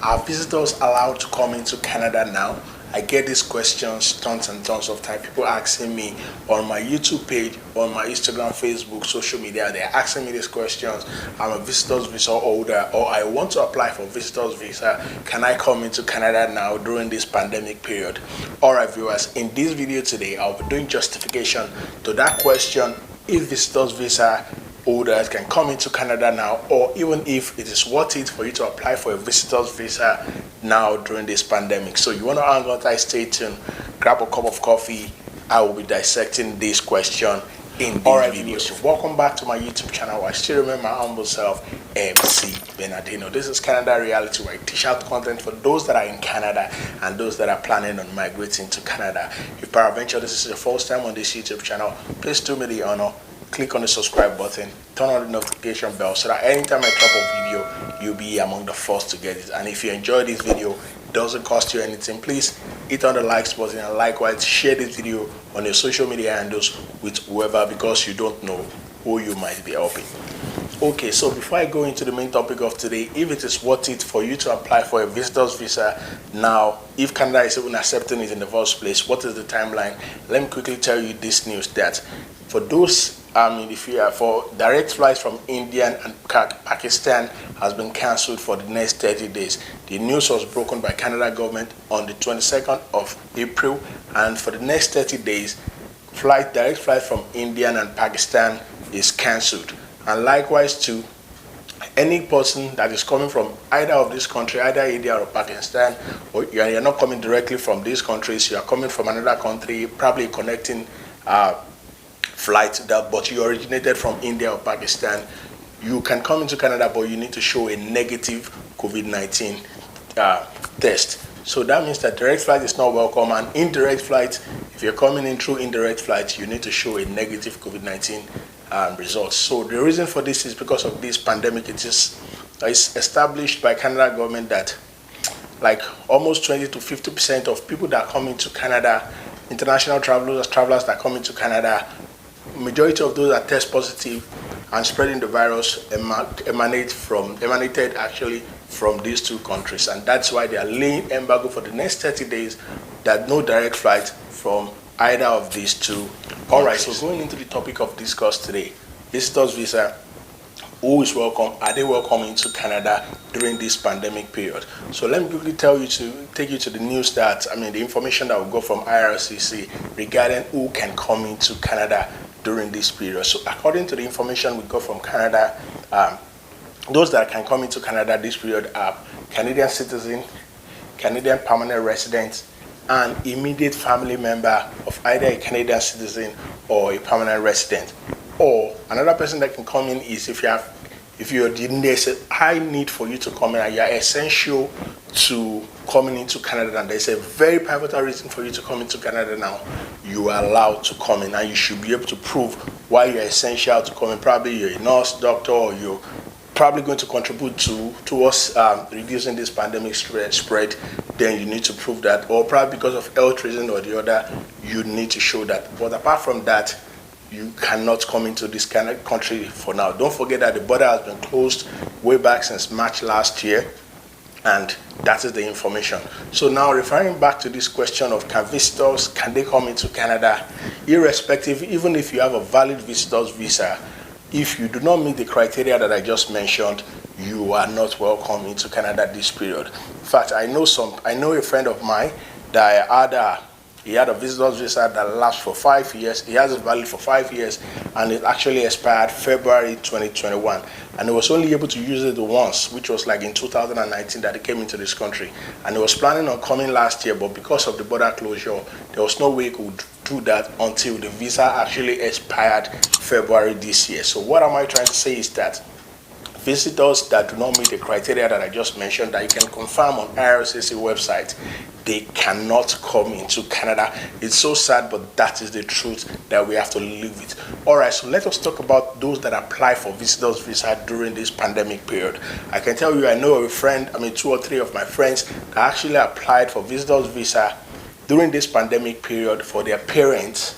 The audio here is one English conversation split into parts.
Are visitors allowed to come into Canada now? I get these questions tons and tons of time. People asking me on my YouTube page, on my Instagram, Facebook, social media. They're asking me these questions. I'm a visitor's visa holder, or I want to apply for visitor's visa. Can I come into Canada now during this pandemic period? Alright viewers, in this video today, I'll be doing justification to that question, if visitors visa holders can come into Canada now, or even if it is worth it for you to apply for a visitor's visa now during this pandemic. So you want to hang on tight, stay tuned, grab a cup of coffee. I will be dissecting this question in this video. So welcome back to my YouTube channel. I still remember my humble self, MC Bernardino. This is Canada Reality, where I dish out content for those that are in Canada and those that are planning on migrating to Canada. If peradventure this is your first time on this YouTube channel, please do me the honor, click on the subscribe button, turn on the notification bell so that anytime I drop a video, you'll be among the first to get it. And if you enjoy this video, it doesn't cost you anything, please hit on the likes button, and likewise share this video on your social media handles with whoever, because you don't know who you might be helping. Okay, so before I go into the main topic of today, if it is worth it for you to apply for a visitor's visa now, if Canada is even accepting it in the first place, what is the timeline? Let me quickly tell you this news, that for those if you are for direct flights from India and Pakistan has been cancelled for the next 30 days. The news was broken by Canada government on the 22nd of April, and for the next 30 days, direct flight from India and Pakistan is cancelled. And likewise to any person that is coming from either of this country, either India or Pakistan, or you're not coming directly from these countries, you are coming from another country, probably connecting flight but you originated from India or Pakistan, you can come into Canada, but you need to show a negative COVID-19 test. So that means that direct flight is not welcome, and indirect flight, if you're coming in through indirect flight, you need to show a negative COVID-19 results. So the reason for this is because of this pandemic. It's established by Canada government that like almost 20 to 50% of people that come into Canada, international travelers that come into Canada, majority of those that test positive and spreading the virus emanated actually from these two countries, and that's why they are laying embargo for the next 30 days, that no direct flight from either of these two. All right, so going into the topic of discuss today, visitors visa, who is welcome? Are they welcome into Canada during this pandemic period? So let me quickly take you to the news that, the information that we got from IRCC regarding who can come into Canada during this period. So according to the information we got from Canada, those that can come into Canada this period are Canadian citizen, Canadian permanent resident, and immediate family member of either a Canadian citizen or a permanent resident. Or another person that can come in is if there's a high need for you to come in and you're essential to coming into Canada, and there's a very pivotal reason for you to come into Canada now, you are allowed to come in, and you should be able to prove why you're essential to come in. Probably you're a nurse, doctor, or you're probably going to contribute towards reducing this pandemic spread, then you need to prove that, or probably because of health reason or the other, you need to show that. But apart from that, you cannot come into this kind of country for now. Don't forget that the border has been closed way back since March last year, and that is the information. So now, referring back to this question of can they come into Canada, irrespective, even if you have a valid visitor's visa, if you do not meet the criteria that I just mentioned, you are not welcome into Canada this period. In fact, I know a friend of mine that he had a visitor's visa that lasts for 5 years. He has it valid for 5 years, and it actually expired February 2021. And he was only able to use it once, which was like in 2019 that he came into this country. And he was planning on coming last year, but because of the border closure, there was no way he could do that until the visa actually expired February this year. So what am I trying to say is that visitors that do not meet the criteria that I just mentioned, that you can confirm on IRCC website, they cannot come into Canada. It's so sad, but that is the truth that we have to live with. All right, so let us talk about those that apply for visitors visa during this pandemic period. I can tell you, I know a friend, 2 or 3 of my friends that actually applied for visitors visa during this pandemic period for their parents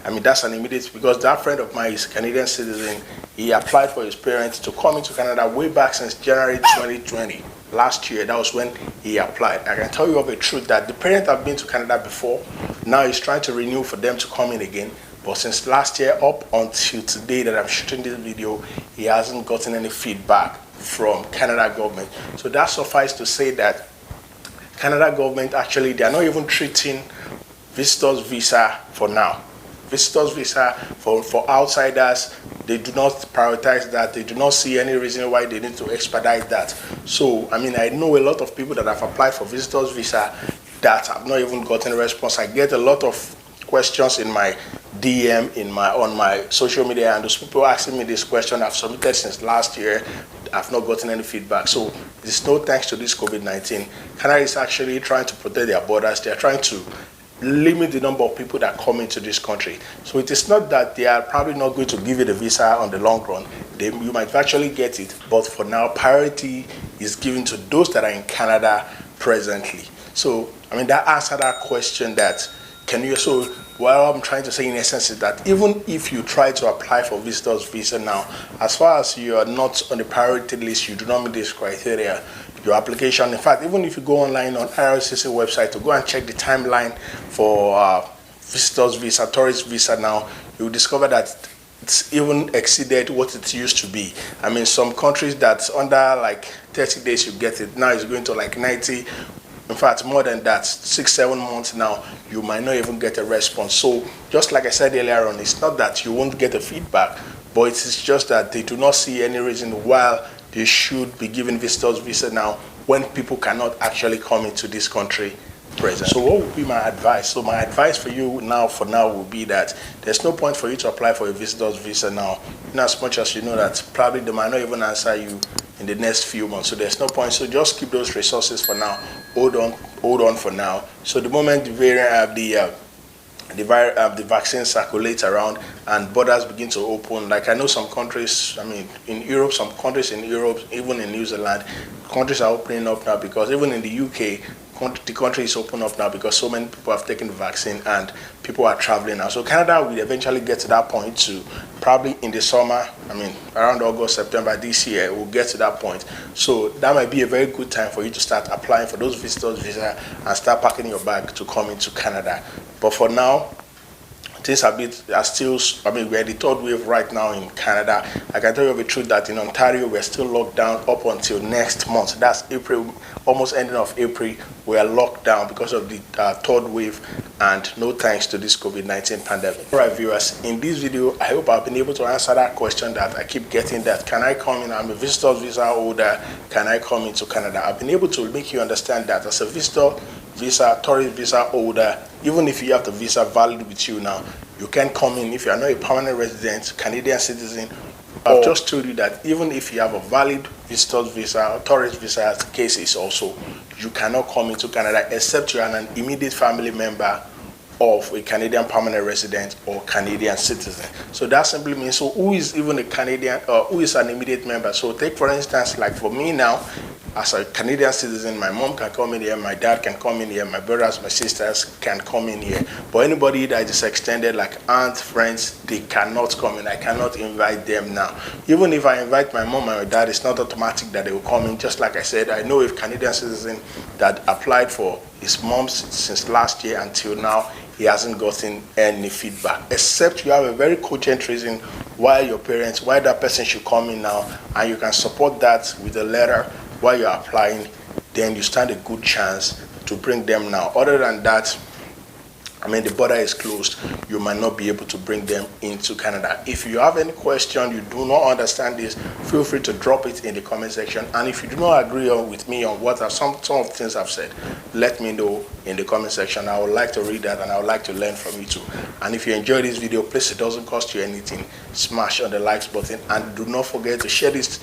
I mean, that's an immediate, because that friend of mine is a Canadian citizen. He applied for his parents to come into Canada way back since January 2020. Last year, that was when he applied. I can tell you of a truth that the parents have been to Canada before. Now he's trying to renew for them to come in again. But since last year up until today that I'm shooting this video, he hasn't gotten any feedback from Canada government. So that suffices to say that Canada government actually, they are not even treating visitors visa for now. Visitors visa for outsiders, they do not prioritize that. They do not see any reason why they need to expedite that. So, I mean, I know a lot of people that have applied for visitors visa that have not even gotten a response. I get a lot of questions in my DM, on my social media, and those people asking me this question I've submitted since last year. I've not gotten any feedback. So it's no thanks to this COVID-19. Canada is actually trying to protect their borders. They're trying to limit the number of people that come into this country. So it is not that they are probably not going to give you the visa on the long run. You might actually get it, but for now, priority is given to those that are in Canada presently. So, I mean, that answered that question that, so what I'm trying to say in essence is that even if you try to apply for visitors visa now, as far as you are not on the priority list, you do not meet this criteria, your application, in fact, even if you go online on IRCC website to go and check the timeline for visitors visa, tourist visa now, you will discover that it's even exceeded what it used to be. I mean, some countries that's under like 30 days you get it, now it's going to like 90. In fact, more than that, 6-7 months now, you might not even get a response. So, just like I said earlier on, it's not that you won't get a feedback, but it's just that they do not see any reason why they should be giving visitors visa now when people cannot actually come into this country present. So what would be my advice? So my advice for you now, for now, would be that there's no point for you to apply for a visitor's visa now, in as much as you know that probably they might not even answer you in the next few months. So there's no point. So just keep those resources for now. Hold on for now. So the moment the variant the vaccine circulates around and borders begin to open, like I know some countries, I mean in Europe, some countries in Europe, even in New Zealand, countries are opening up now, because even in the UK, the country is open up now because so many people have taken the vaccine and people are traveling now. So Canada will eventually get to that point too, probably in the summer, I mean around August, September this year, we'll get to that point. So that might be a very good time for you to start applying for those visitors visa and start packing your bag to come into Canada. But for now, things are still, I mean, we're in the third wave right now in Canada. I can tell you the truth that in Ontario, we're still locked down up until next month. That's April, almost ending of April. We are locked down because of the third wave, and no thanks to this COVID-19 pandemic. All right, viewers, in this video, I hope I've been able to answer that question that I keep getting, that can I come in, I'm a visitor's visa holder, can I come into Canada? I've been able to make you understand that as a visitor visa, tourist visa holder, even if you have the visa valid with you now, you can come in if you are not a permanent resident, Canadian citizen. I've just told you that even if you have a valid visitor's visa or tourist visa, as the case is also, you cannot come into Canada except you are an immediate family member of a Canadian permanent resident or Canadian citizen. So that simply means, so who is even a Canadian, who is an immediate member? So take for instance, like for me now, as a Canadian citizen, my mom can come in here, my dad can come in here, my brothers, my sisters can come in here. But anybody that is extended, like aunt, friends, they cannot come in. I cannot invite them now. Even if I invite my mom and my dad, it's not automatic that they will come in. Just like I said, I know a Canadian citizen that applied for his mom since last year until now, he hasn't gotten any feedback, except you have a very cogent reason why that person should come in now, and you can support that with a letter while you're applying, then you stand a good chance to bring them now. Other than that, I mean, the border is closed, you might not be able to bring them into Canada. If you have any question, you do not understand this, feel free to drop it in the comment section. And if you do not agree with me on what are some of the things I've said, let me know in the comment section. I would like to read that and I would like to learn from you too. And if you enjoy this video, please, it doesn't cost you anything, smash on the likes button, and do not forget to share this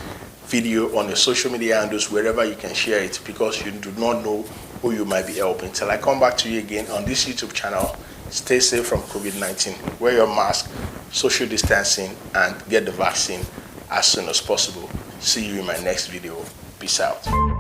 video on your social media handles wherever you can share it, because you do not know who you might be helping. Till I come back to you again on this YouTube channel, stay safe from COVID-19, wear your mask, social distancing, and get the vaccine as soon as possible. See you in my next video. Peace out.